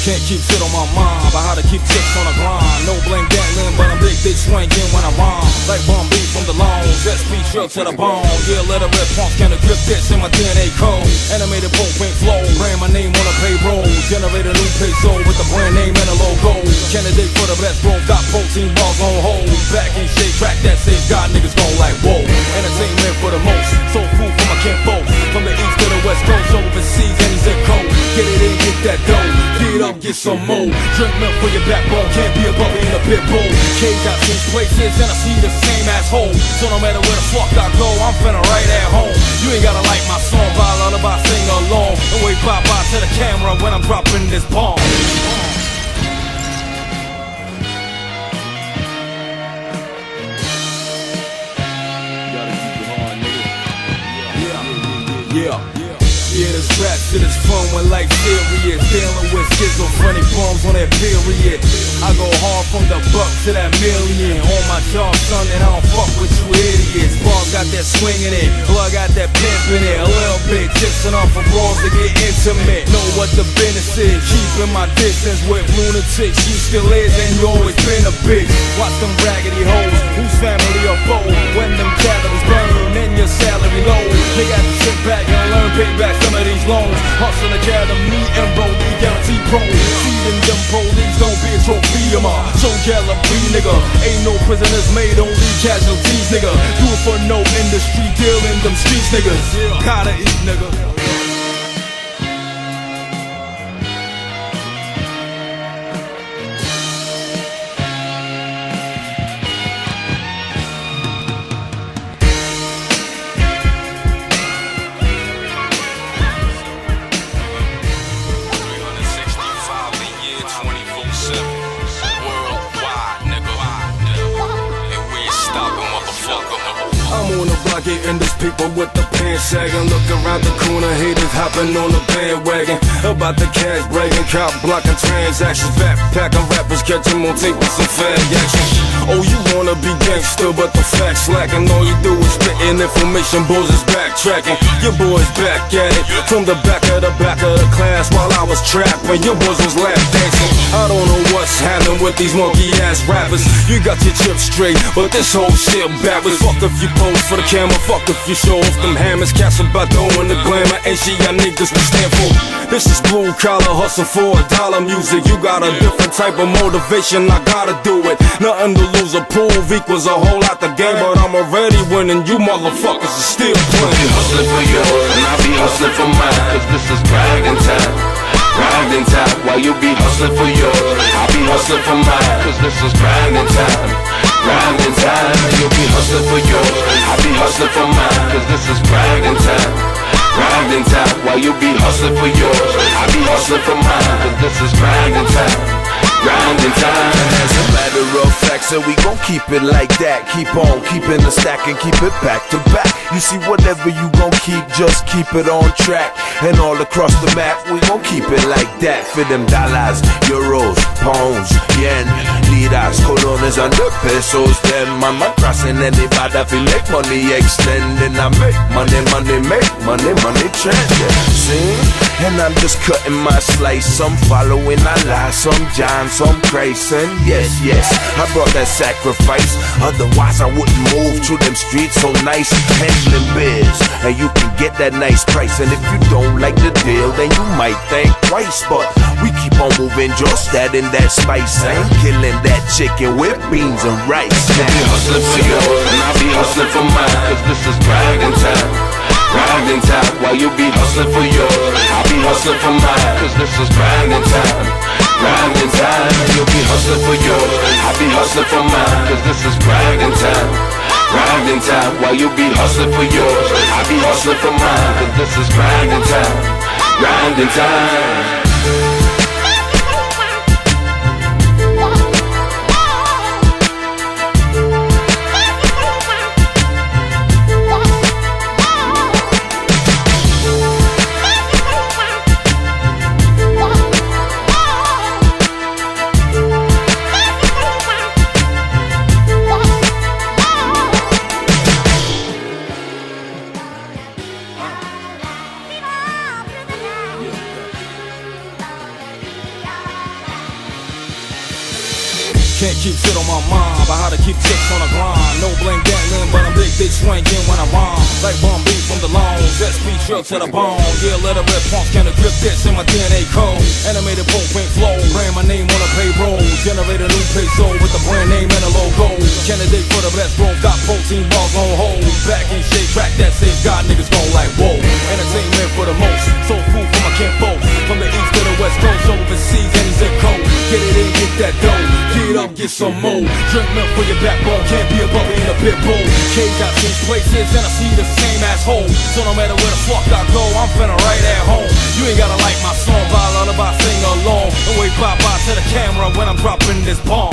Can't keep shit on my mind about how to keep chicks on the grind. No blame dangling, but I'm big dick swinging when I rhyme. Like Bum B from the lounge, SP truck to the bone. Yeah, let a red pump can grip this in my DNA code. Animated boat paint flow, brand my name on a payroll. Generate a new peso with the brand name and a logo. Candidate for the best bro, got protein bars on hold. Back in shape, track that safe, got niggas gon' like whoa. Entertainment for the most, soul food for my kinfolk. From the east to the west coast, overseas, any zip code. Get it in, get that dough, get up, get some more. Drink milk for your backbone, can't be a puppy in a pit bull. Cage out these places and I see the same asshole. So no matter where the fuck I go, I'm finna right at home. You ain't gotta like my song, but I lullaby sing along. And wave bye-bye to the camera when I'm dropping this bomb. Yeah, this rap shit is fun when life serious. Dealing with schizophrenic bums on that period. I go hard from the buck to that million. On my job, son, and I don't fuck with you idiots. Ball got that swing in it, plug got that pimp in it. A little bit, just enough for brawls to get intimate. Know what the business is, keeping my distance with lunatics. You still is, and you always been a bitch. Watch them raggedy hoes, whose family are foe. When them calories burn, then your salary low. They got to sit back and learn payback some of these loans. Hustle Academy and Brody Guarantee Pro. Feeding them police, don't be a trophy of mine. So Gallery, nigga. Ain't no prisoners made, only casualties, nigga. Do it for no industry, deal in them streets, niggas. Gotta eat, nigga. I'm on the block getting this paper with the pants sagging. Look around the corner, haters hopping on the bandwagon. About the cash bragging, cop blocking transactions. Backpacking rappers, catch them on tape with some fag action. Oh, you wanna be gangster, but the facts lacking. All you do is spitting information, boys is backtracking. Your boys back at it, from the back of the class. While I was trapped, when your boys was lap dancing. I don't know what's happening with these monkey ass rappers. You got your chips straight, but this whole shit backwards. Fuck if you pose for the camera, fuck if you show off them hammers. Cats about throwing the glamour, ain't she y'all niggas we stand for. This is blue collar, hustle for $1 music. You got a different type of motivation, I gotta do it. Nothing to lose or prove, equals a whole lot the game. But I'm already winning, you motherfuckers are still playing. You hustling for yours, and I be hustling for mine. Cause this is grinding time, grinding time. While you be hustling for yours, I be hustling for mine. Cause this is grinding time, grinding time. You be hustling for yours, I be hustling for mine. Cause this is grinding time, grinding time. While you be hustling for yours, I be hustling for mine. Cause this is grinding time, grinding time. As a matter of fact, so we gon' keep it like that. Keep on keeping the stack and keep it back to back. You see, whatever you gon' keep, just keep it on track. And all across the map, we gon' keep it like that. For them dollars, euros, pounds, yen, liras, colones and the pesos. Them I'm not crossing anybody if we make money extending. I make money, money, make money, money trending. See? And I'm just cutting my slice. Some following Allah, some John, some Christ. And yes, yes, I brought that sacrifice. Otherwise I wouldn't move through them streets so nice. Handling biz, and you can get that nice price. And if you don't like the deal, then you might think twice. But we keep on moving, just adding that spice. I ain't killing that chicken with beans and rice. You be hustling for yours, and I be hustling for mine. Cause this is grinding time, grinding time. While you be hustling for yours, I be hustling for mine. Cause this is grinding time, grinding time. You be hustling for yours, I be hustling for mine. Cause this is grinding time, grinding time. While you be hustling for yours, I be hustling for mine. Cause this is grinding time, grinding time. Can't keep shit on my mind about how to keep chicks on the grind. No bling dangling, but I'm big swinging when I rhyme. Like Bombay from the loans, SP drill to the bone. Yeah, let a rip punks can grip this in my DNA code. Animated blueprint flow, brand my name on a payroll. Generate a new peso with the brand name and a logo. Candidate for the best growth, got protein bars on hold. Back in shape, track that safe, got niggas gon' like whoa. Entertainment for the most, soul food for my kinfolk. From the east to the west coast, overseas, any zip code. Get it in, get that dough, get up, get some more. Drink milk for your backbone, can't be a puppy in a pit bull. Cage out these places and I see the same asshole. So no matter where the fuck I go, I'm finna right at home. You ain't gotta like my song, but I lullaby sing along. And wave bye-bye to the camera when I'm dropping this bomb.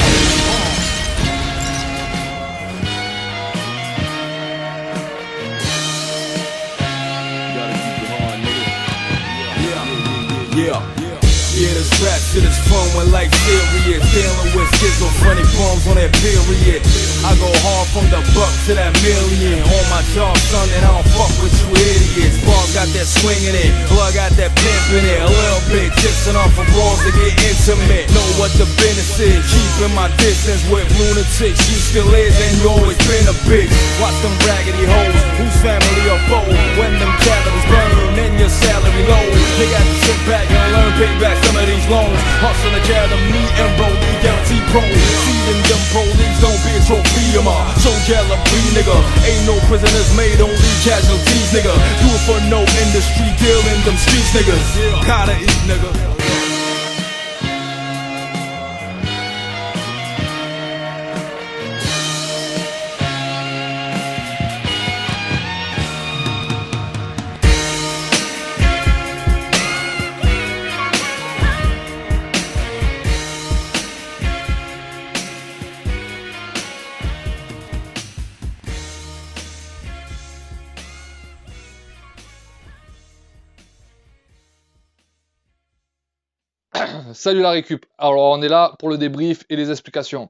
Yeah, this rap shit is fun when life serious. Dealing with schizophrenic bums on that period. I go hard from the buck to that million. On my job, son, and I don't fuck with you idiots. Ball got that swing in it, blood got that pimp in it. A little bit, just enough for brawls to get intimate. Know what the business is, keeping my distance with lunatics. You still is and you always been a bitch. Watch them raggedy hoes, whose family or foe. When them calories burn and your salary low, they got to sit back and learn payback some of these loans. Hustle academy and Brody guarantee pro. Feeding them police, don't be a trophy of my so be nigga. Ain't no prisoners made, only casualties, nigga. Do it for no industry, deal in them streets, niggas. Gotta eat, nigga. Salut la récup. Alors on est là pour le débrief et les explications.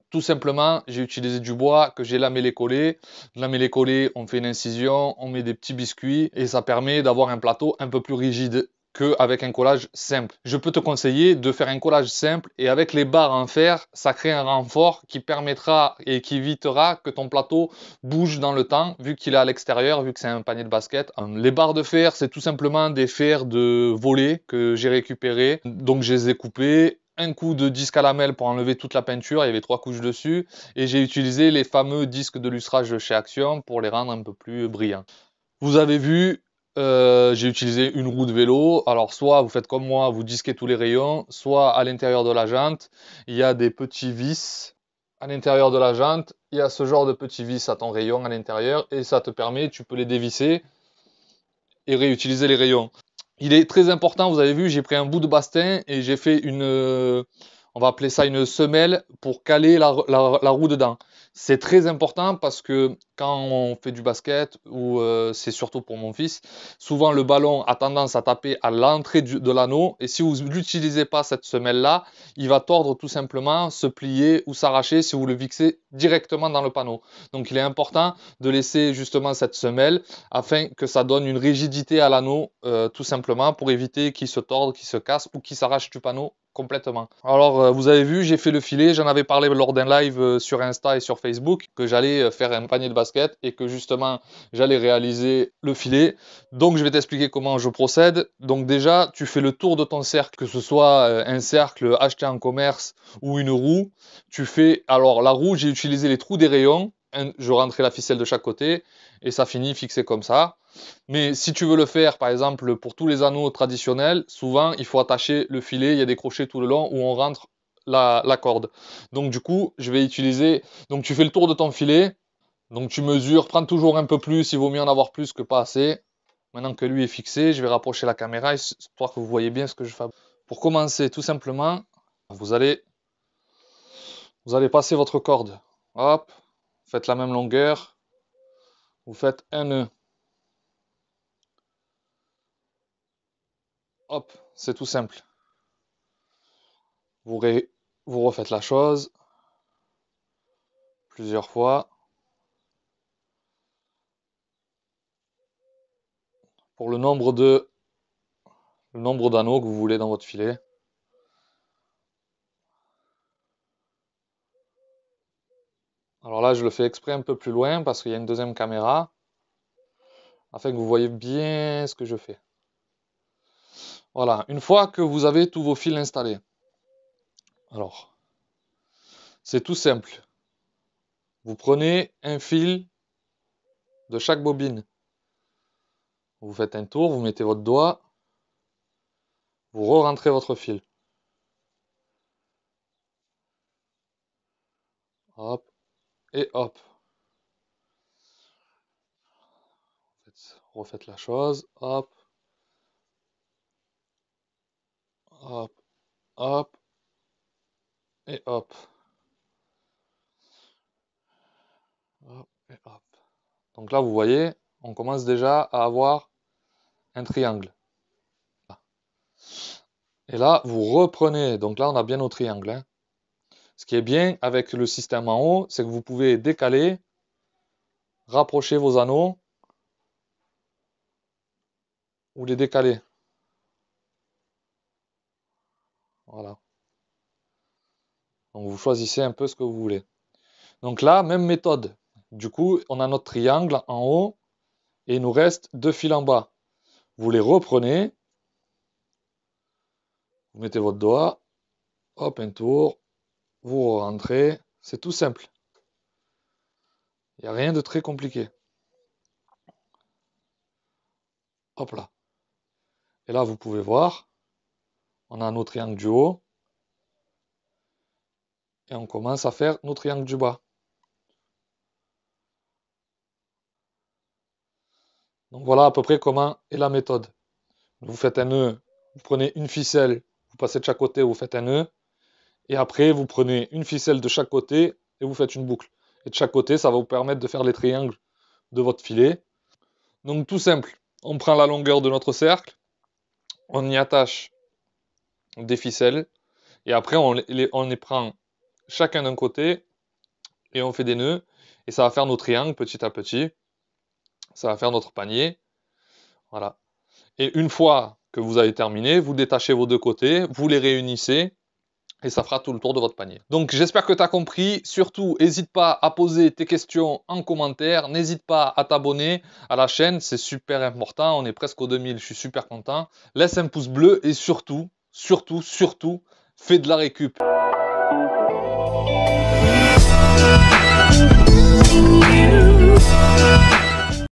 Tout simplement, j'ai utilisé du bois que j'ai lamellé-collé. Lamellé-collé, on fait une incision, on met des petits biscuits et ça permet d'avoir un plateau un peu plus rigide qu'avec un collage simple. Je peux te conseiller de faire un collage simple et avec les barres en fer, ça crée un renfort qui permettra et qui évitera que ton plateau bouge dans le temps vu qu'il est à l'extérieur, vu que c'est un panier de basket. Les barres de fer, c'est tout simplement des fers de volet que j'ai récupérés. Donc je les ai coupés. Un coup de disque à lamelles pour enlever toute la peinture, il y avait 3 couches dessus. Et j'ai utilisé les fameux disques de lustrage de chez Action pour les rendre un peu plus brillants. Vous avez vu, j'ai utilisé une roue de vélo. Alors soit vous faites comme moi, vous disquez tous les rayons, soit à l'intérieur de la jante, il y a des petits vis. À l'intérieur de la jante, il y a ce genre de petits vis à ton rayon à l'intérieur et ça te permet, tu peux les dévisser et réutiliser les rayons. Il est très important, vous avez vu, j'ai pris un bout de bastin et j'ai fait une, on va appeler ça une semelle pour caler la roue dedans. C'est très important parce que quand on fait du basket, ou c'est surtout pour mon fils, souvent le ballon a tendance à taper à l'entrée de l'anneau et si vous n'utilisez pas cette semelle-là, il va tordre tout simplement, se plier ou s'arracher si vous le fixez directement dans le panneau. Donc il est important de laisser justement cette semelle afin que ça donne une rigidité à l'anneau tout simplement pour éviter qu'il se torde, qu'il se casse ou qu'il s'arrache du panneau complètement. Alors vous avez vu, j'ai fait le filet, j'en avais parlé lors d'un live sur Insta et sur Facebook que j'allais faire un panier de basket et que justement j'allais réaliser le filet. Donc je vais t'expliquer comment je procède. Donc déjà tu fais le tour de ton cercle, que ce soit un cercle acheté en commerce ou une roue. Tu fais, alors la roue j'ai utilisé les trous des rayons, je rentrais la ficelle de chaque côté et ça finit fixé comme ça. Mais si tu veux le faire, par exemple, pour tous les anneaux traditionnels, souvent, il faut attacher le filet, il y a des crochets tout le long où on rentre la corde. Donc du coup, je vais utiliser... Donc tu fais le tour de ton filet, donc tu mesures, prends toujours un peu plus, il vaut mieux en avoir plus que pas assez. Maintenant que lui est fixé, je vais rapprocher la caméra, histoire que vous voyez bien ce que je fais. Pour commencer, tout simplement, vous allez passer votre corde. Hop, faites la même longueur, vous faites un nœud. Hop, c'est tout simple. Vous refaites la chose plusieurs fois. Pour le nombre d'anneaux que vous voulez dans votre filet. Alors là, je le fais exprès un peu plus loin parce qu'il y a une deuxième caméra, afin que vous voyez bien ce que je fais. Voilà, une fois que vous avez tous vos fils installés, alors, c'est tout simple. Vous prenez un fil de chaque bobine. Vous faites un tour, vous mettez votre doigt, vous re-rentrez votre fil. Hop, et hop. Refaites la chose, hop, hop, hop, et hop. Hop, et hop. Donc là, vous voyez, on commence déjà à avoir un triangle. Et là, vous reprenez, donc là, on a bien nos triangles. Hein. Ce qui est bien avec le système en haut, c'est que vous pouvez décaler, rapprocher vos anneaux, ou les décaler. Voilà. Donc vous choisissez un peu ce que vous voulez. Donc là, même méthode. Du coup, on a notre triangle en haut, et il nous reste 2 fils en bas. Vous les reprenez, vous mettez votre doigt, hop, un tour, vous rentrez, c'est tout simple. Il n'y a rien de très compliqué. Hop là. Et là, vous pouvez voir, on a nos triangles du haut, et on commence à faire nos triangles du bas. Donc voilà à peu près comment est la méthode. Vous faites un nœud, vous prenez une ficelle, vous passez de chaque côté, vous faites un nœud, et après vous prenez une ficelle de chaque côté et vous faites une boucle. Et de chaque côté, ça va vous permettre de faire les triangles de votre filet. Donc tout simple, on prend la longueur de notre cercle, on y attache des ficelles, et après on les prend chacun d'un côté, et on fait des nœuds, et ça va faire nos triangles petit à petit. Ça va faire notre panier. Voilà. Et une fois que vous avez terminé, vous détachez vos deux côtés, vous les réunissez, et ça fera tout le tour de votre panier. Donc j'espère que tu as compris. Surtout, n'hésite pas à poser tes questions en commentaire. N'hésite pas à t'abonner à la chaîne, c'est super important. On est presque aux 2000, je suis super content. Laisse un pouce bleu et surtout, fais de la récup.